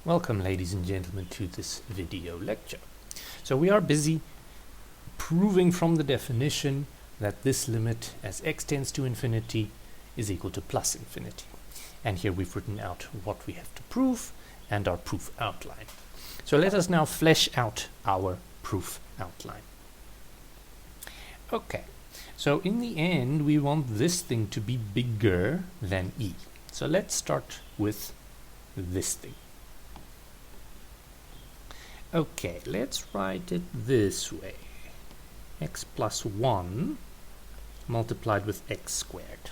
Welcome, ladies and gentlemen, to this video lecture. So we are busy proving from the definition that this limit as x tends to infinity is equal to plus infinity. And here we've written out what we have to prove and our proof outline. So let us now flesh out our proof outline. Okay, so in the end we want this thing to be bigger than e. So let's start with this thing. Okay, let's write it this way. X plus 1 multiplied with x squared.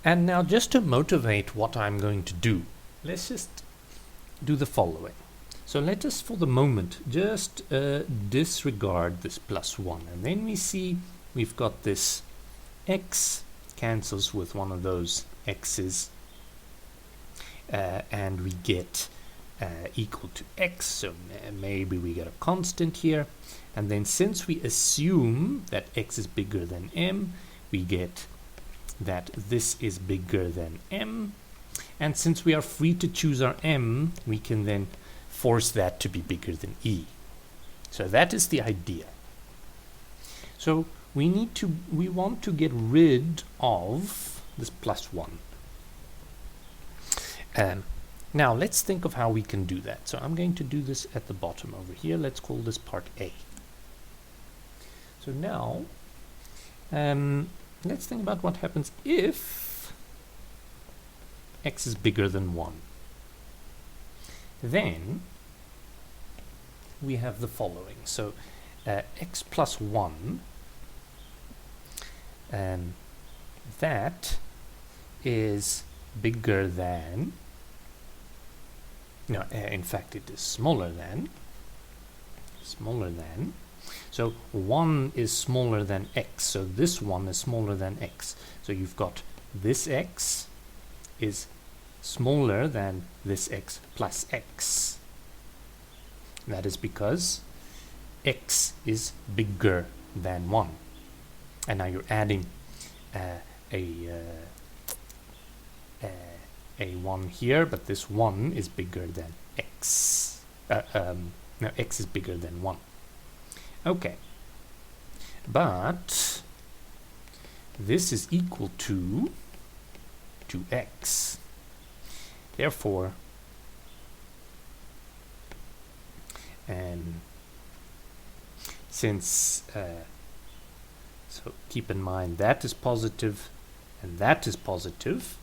And now just to motivate what I'm going to do, let's just do the following. So let us for the moment just disregard this plus 1, and then we see we've got this x cancels with one of those x's, and we get equal to x, so maybe we get a constant here, and then since we assume that x is bigger than m, we get that this is bigger than m, and since we are free to choose our m, we can then force that to be bigger than e. So that is the idea. So we want to get rid of this plus 1. Now let's think of how we can do that. So I'm going to do this at the bottom over here. Let's call this part A. So now let's think about what happens if x is bigger than 1. Then we have the following. So x plus 1, that is bigger than, no, in fact it is smaller than, so 1 is smaller than x, so this one is smaller than x. So you've got this x is smaller than this x plus x. That is because x is bigger than 1. And now you're adding a 1 here, but this 1 is bigger than x. No, x is bigger than 1. Okay. But this is equal to 2x. Therefore, since so keep in mind that is positive and that is positive.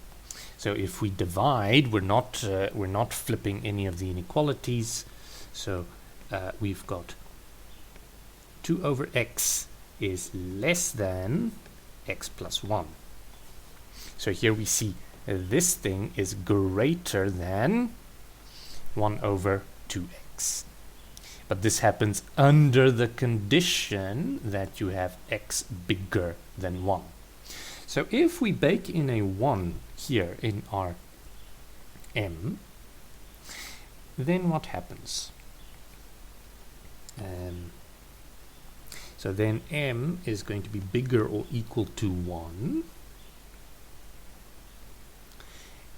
So if we divide, we're not flipping any of the inequalities. So we've got 2 over x is less than x plus 1. So here we see this thing is greater than 1 over 2x. But this happens under the condition that you have x bigger than 1. So if we bake in a 1 here in our m, then what happens? So then m is going to be bigger or equal to 1.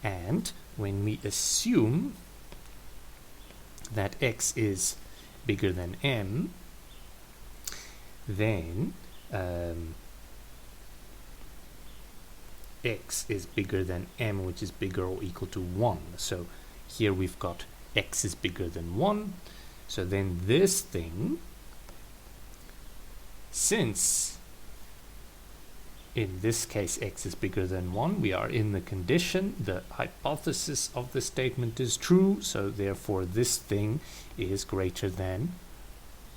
And when we assume that x is bigger than m, then x is bigger than m, which is bigger or equal to 1. So here we've got x is bigger than 1. So then this thing, since in this case x is bigger than 1, we are in the condition, the hypothesis of the statement is true, so therefore this thing is greater than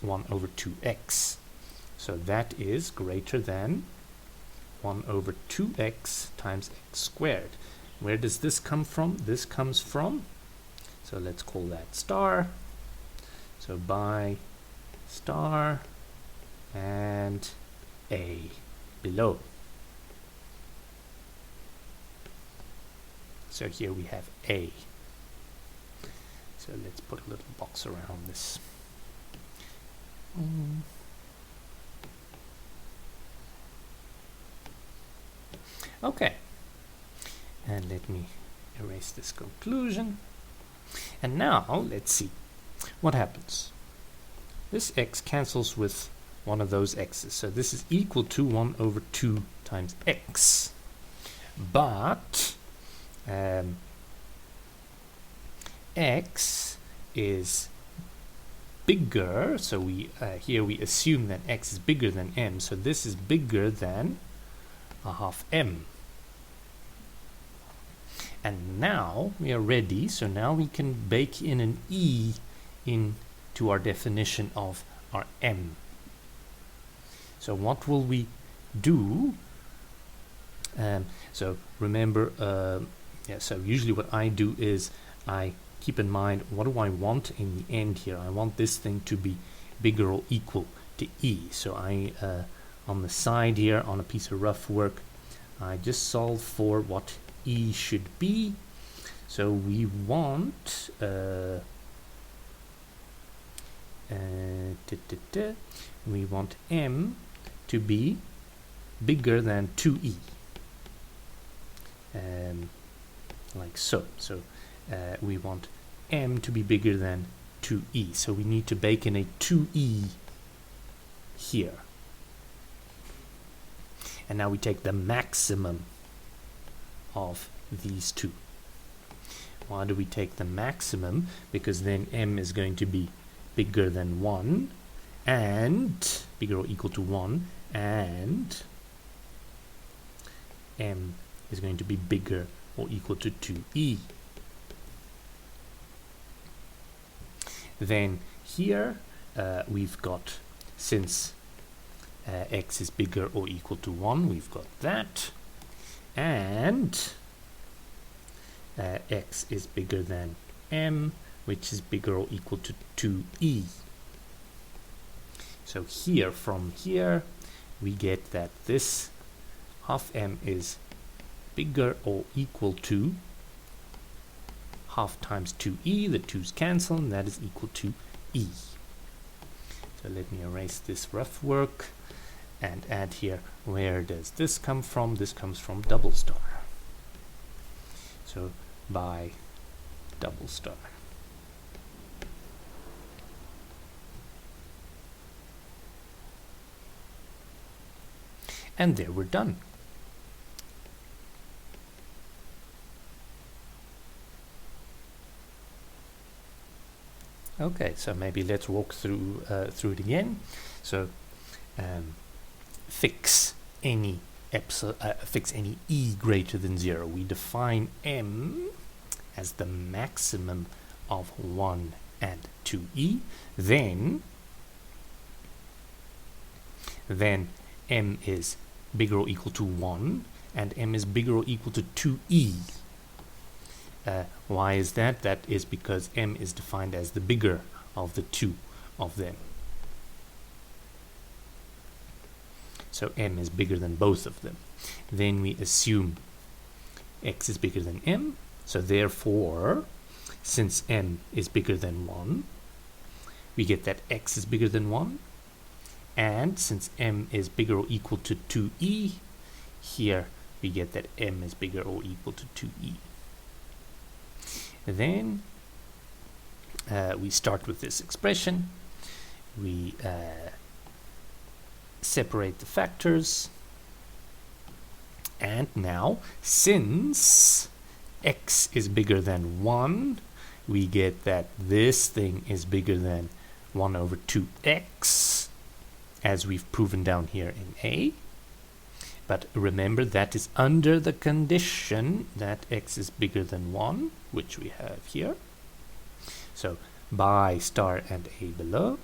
1 over 2x. So that is greater than 1 over 2x times x squared. Where does this come from? This comes from, so let's call that star. So by star and a below. So here we have a. So let's put a little box around this. Okay. And let me erase this conclusion. And now let's see what happens. This x cancels with one of those x's, so this is equal to 1 over 2 times x. But x is bigger, so we here we assume that x is bigger than m, so this is bigger than a half m. And now we are ready, so now we can bake in an e into our definition of our m. So what will we do? So remember, so usually what I do is I keep in mind, what do I want in the end here? I want this thing to be bigger or equal to e. So I, on the side here, on a piece of rough work, I just solve for what e should be. So we want we want m to be bigger than 2e, like so. So we want m to be bigger than 2e, so we need to bake in a 2e here. And now we take the maximum of these two. Why do we take the maximum? Because then m is going to be bigger than 1, and bigger or equal to 1, and m is going to be bigger or equal to 2e. Then here we've got, since x is bigger or equal to 1, we've got that, and x is bigger than m, which is bigger or equal to 2e. So here, from here, we get that this half m is bigger or equal to half times 2e, the 2's cancel, and that is equal to e. So let me erase this rough work and add here, where does this come from? This comes from double star. So by double star. And there we're done. Okay, so maybe let's walk through it again. So fix any e greater than 0. We define m as the maximum of 1 and 2e. Then m is bigger or equal to 1, and m is bigger or equal to 2e. Why is that? That is because m is defined as the bigger of the two of them. So m is bigger than both of them. Then we assume x is bigger than m. So therefore, since m is bigger than 1, we get that x is bigger than 1. And since m is bigger or equal to 2e, here we get that m is bigger or equal to 2e. Then we start with this expression. We separate the factors. And now, since x is bigger than 1, we get that this thing is bigger than 1 over 2x, as we've proven down here in A. But remember, that is under the condition that x is bigger than 1, which we have here. So by star and A below,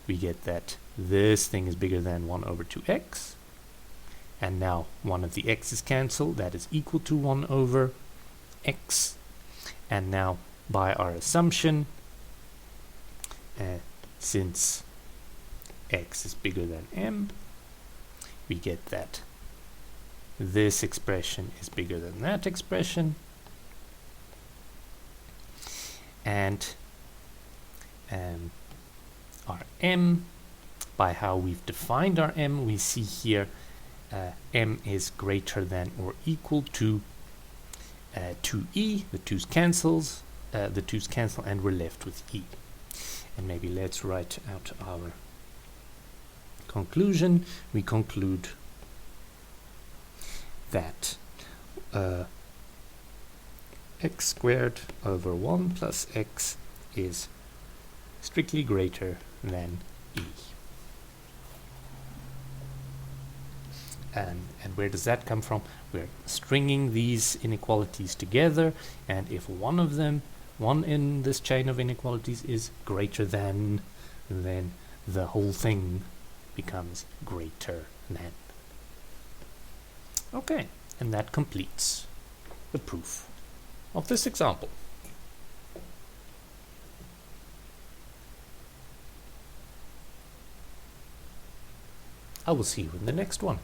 we get that this thing is bigger than 1 over 2x. And now one of the x's cancel, that is equal to 1 over x. And now by our assumption, since x is bigger than m, we get that this expression is bigger than that expression. And our m, by how we've defined our m, we see here m is greater than or equal to 2e, the 2's cancels, and we're left with e. And maybe let's write out our conclusion. We conclude that x squared over 1 plus x is strictly greater than e. And where does that come from? We're stringing these inequalities together, and if one in this chain of inequalities is greater than, then the whole thing becomes greater than. Okay, and that completes the proof of this example. I will see you in the next one.